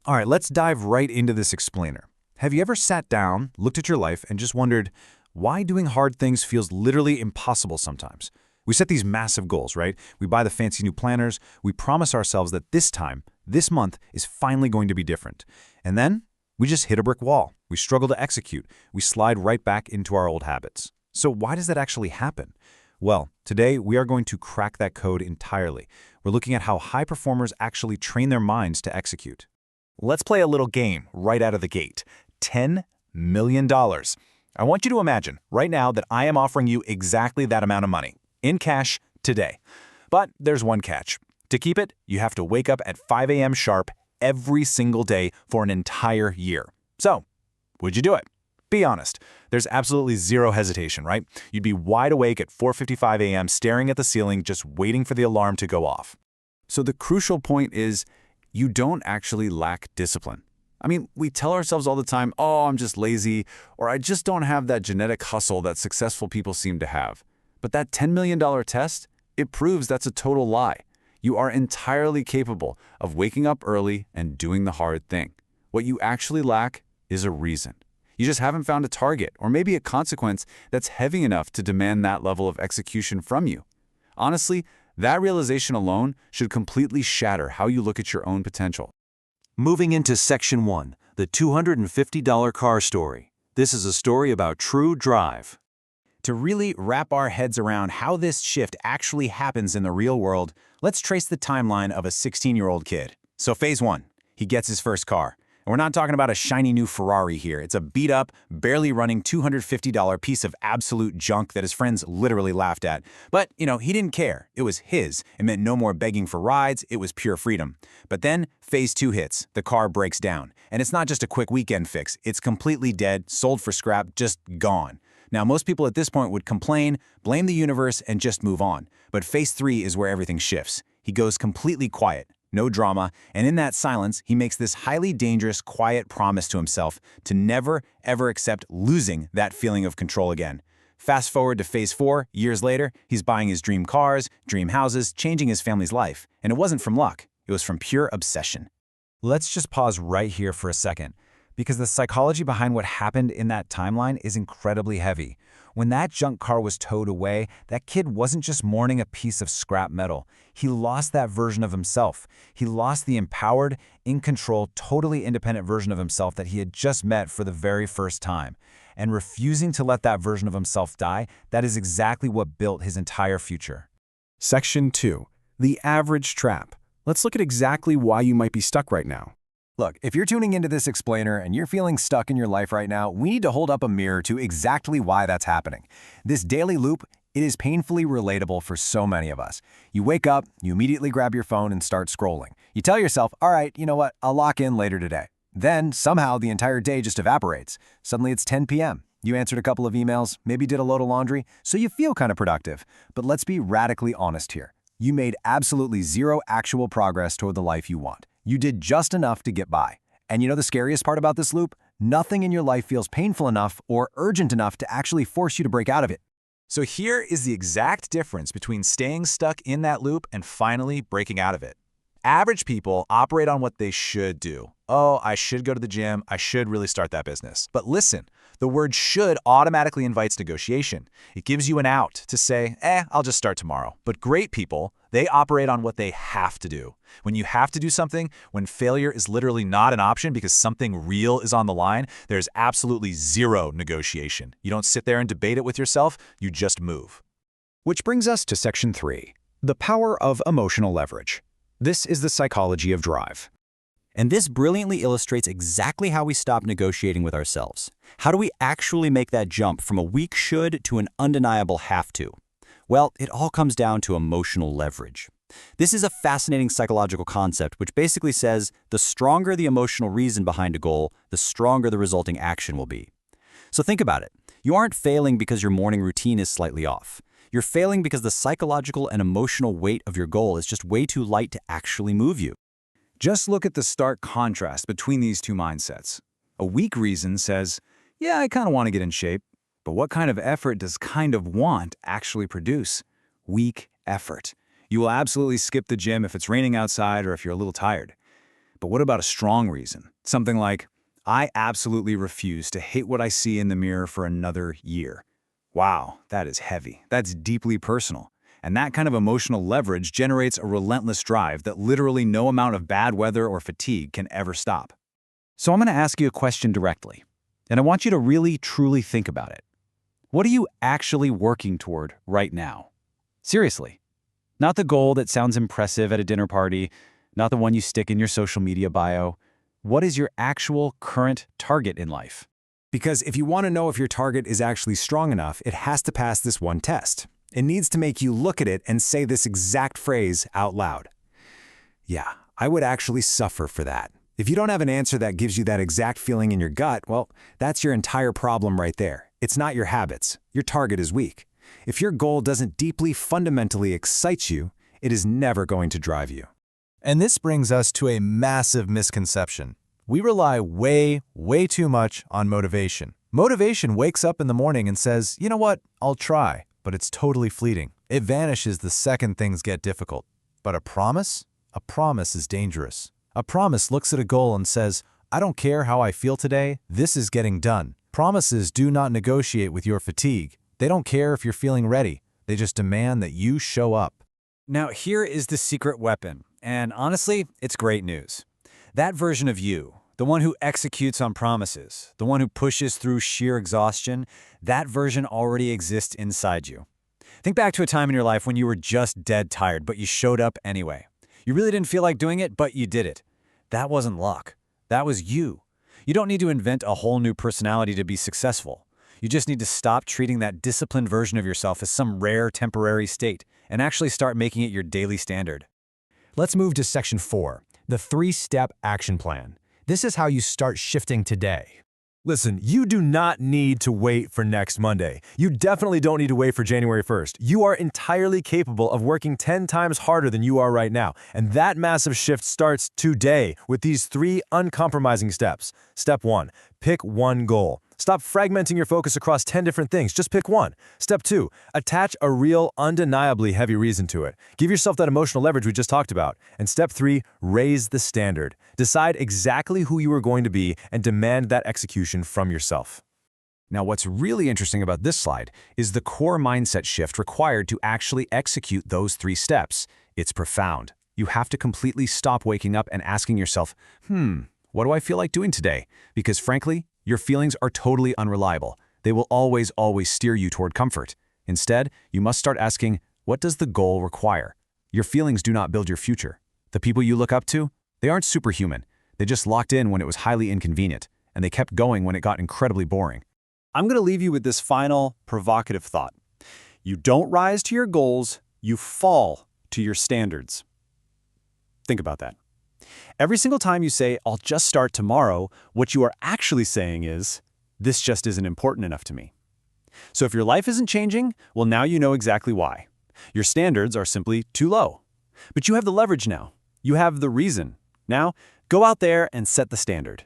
All right, let's dive right into this explainer. Have you ever sat down, looked at your life, and just wondered why doing hard things feels literally impossible sometimes? We set these massive goals, right? We buy the fancy new planners. We promise ourselves that this time, this month, is finally going to be different. And then we just hit a brick wall. We struggle to execute. We slide right back into our old habits. So why does that actually happen? Well, today we are going to crack that code entirely. We're looking at how high performers actually train their minds to execute. Let's play a little game right out of the gate. $10 million. I want you to imagine right now that I am offering you exactly that amount of money, in cash, today. But there's one catch. To keep it, you have to wake up at 5 a.m. sharp every single day for an entire year. So, would you do it? Be honest. There's absolutely zero hesitation, right? You'd be wide awake at 4:55 a.m. staring at the ceiling, just waiting for the alarm to go off. So the crucial point is, you don't actually lack discipline. I mean, we tell ourselves all the time, oh, I'm just lazy, or I just don't have that genetic hustle that successful people seem to have. But that $10 million test, it proves that's a total lie. You are entirely capable of waking up early and doing the hard thing. What you actually lack is a reason. You just haven't found a target or maybe a consequence that's heavy enough to demand that level of execution from you. Honestly, that realization alone should completely shatter how you look at your own potential. Moving into Section 1, the $250 car story. This is a story about true drive. To really wrap our heads around how this shift actually happens in the real world, let's trace the timeline of a 16-year-old kid. So phase 1, he gets his first car. And we're not talking about a shiny new Ferrari here. It's a beat-up, barely running $250 piece of absolute junk that his friends literally laughed at. But, he didn't care. It was his. It meant no more begging for rides. It was pure freedom. But then, phase 2 hits. The car breaks down. And it's not just a quick weekend fix. It's completely dead, sold for scrap, just gone. Now, most people at this point would complain, blame the universe, and just move on. But phase 3 is where everything shifts. He goes completely quiet. No drama, and in that silence, he makes this highly dangerous, quiet promise to himself to never, ever accept losing that feeling of control again. Fast forward to phase 4, years later, he's buying his dream cars, dream houses, changing his family's life. And it wasn't from luck, it was from pure obsession. Let's just pause right here for a second, because the psychology behind what happened in that timeline is incredibly heavy. When that junk car was towed away, that kid wasn't just mourning a piece of scrap metal. He lost that version of himself. He lost the empowered, in control, totally independent version of himself that he had just met for the very first time. And refusing to let that version of himself die, that is exactly what built his entire future. Section 2. The average trap. Let's look at exactly why you might be stuck right now. Look, if you're tuning into this explainer and you're feeling stuck in your life right now, we need to hold up a mirror to exactly why that's happening. This daily loop, it is painfully relatable for so many of us. You wake up, you immediately grab your phone and start scrolling. You tell yourself, all right, you know what, I'll lock in later today. Then, somehow, the entire day just evaporates. Suddenly it's 10 p.m. You answered a couple of emails, maybe did a load of laundry, so you feel kind of productive. But let's be radically honest here. You made absolutely zero actual progress toward the life you want. You did just enough to get by. And you know the scariest part about this loop? Nothing in your life feels painful enough or urgent enough to actually force you to break out of it. So here is the exact difference between staying stuck in that loop and finally breaking out of it. Average people operate on what they should do. Oh, I should go to the gym. I should really start that business. But listen, the word should automatically invites negotiation. It gives you an out to say, I'll just start tomorrow. But great people, they operate on what they have to do. When you have to do something, when failure is literally not an option because something real is on the line, there's absolutely zero negotiation. You don't sit there and debate it with yourself, you just move. Which brings us to Section 3, the power of emotional leverage. This is the psychology of drive. And this brilliantly illustrates exactly how we stop negotiating with ourselves. How do we actually make that jump from a weak should to an undeniable have to? Well, it all comes down to emotional leverage. This is a fascinating psychological concept which basically says the stronger the emotional reason behind a goal, the stronger the resulting action will be. So think about it. You aren't failing because your morning routine is slightly off. You're failing because the psychological and emotional weight of your goal is just way too light to actually move you. Just look at the stark contrast between these two mindsets. A weak reason says, yeah, I kind of want to get in shape, but what kind of effort does kind of want actually produce? Weak effort. You will absolutely skip the gym if it's raining outside or if you're a little tired. But what about a strong reason? Something like, I absolutely refuse to hate what I see in the mirror for another year. Wow, that is heavy. That's deeply personal. And that kind of emotional leverage generates a relentless drive that literally no amount of bad weather or fatigue can ever stop. So I'm going to ask you a question directly, and I want you to really, truly think about it. What are you actually working toward right now? Seriously. Not the goal that sounds impressive at a dinner party, not the one you stick in your social media bio. What is your actual current target in life? Because if you want to know if your target is actually strong enough, it has to pass this one test. It needs to make you look at it and say this exact phrase out loud. Yeah, I would actually suffer for that. If you don't have an answer that gives you that exact feeling in your gut, well, that's your entire problem right there. It's not your habits. Your target is weak. If your goal doesn't deeply, fundamentally excite you, it is never going to drive you. And this brings us to a massive misconception. We rely way too much on motivation. Motivation wakes up in the morning and says, you know what, I'll try, but it's totally fleeting. It vanishes the second things get difficult. But a promise? A promise is dangerous. A promise looks at a goal and says, I don't care how I feel today, this is getting done. Promises do not negotiate with your fatigue. They don't care if you're feeling ready. They just demand that you show up. Now, here is the secret weapon, and honestly, it's great news. That version of you, the one who executes on promises, the one who pushes through sheer exhaustion, that version already exists inside you. Think back to a time in your life when you were just dead tired, but you showed up anyway. You really didn't feel like doing it, but you did it. That wasn't luck. That was you. You don't need to invent a whole new personality to be successful. You just need to stop treating that disciplined version of yourself as some rare temporary state and actually start making it your daily standard. Let's move to section 4, the 3-step action plan. This is how you start shifting today. Listen, you do not need to wait for next Monday. You definitely don't need to wait for January 1st. You are entirely capable of working 10 times harder than you are right now. And that massive shift starts today with these 3 uncompromising steps. Step 1, pick one goal. Stop fragmenting your focus across 10 different things. Just pick one. Step 2, attach a real, undeniably heavy reason to it. Give yourself that emotional leverage we just talked about. And step 3, raise the standard. Decide exactly who you are going to be and demand that execution from yourself. Now, what's really interesting about this slide is the core mindset shift required to actually execute those 3 steps. It's profound. You have to completely stop waking up and asking yourself, what do I feel like doing today? Because frankly, your feelings are totally unreliable. They will always steer you toward comfort. Instead, you must start asking, what does the goal require? Your feelings do not build your future. The people you look up to, they aren't superhuman. They just locked in when it was highly inconvenient, and they kept going when it got incredibly boring. I'm going to leave you with this final, provocative thought. You don't rise to your goals, you fall to your standards. Think about that. Every single time you say, I'll just start tomorrow, what you are actually saying is, this just isn't important enough to me. So if your life isn't changing, well, now you know exactly why. Your standards are simply too low. But you have the leverage now. You have the reason. Now, go out there and set the standard.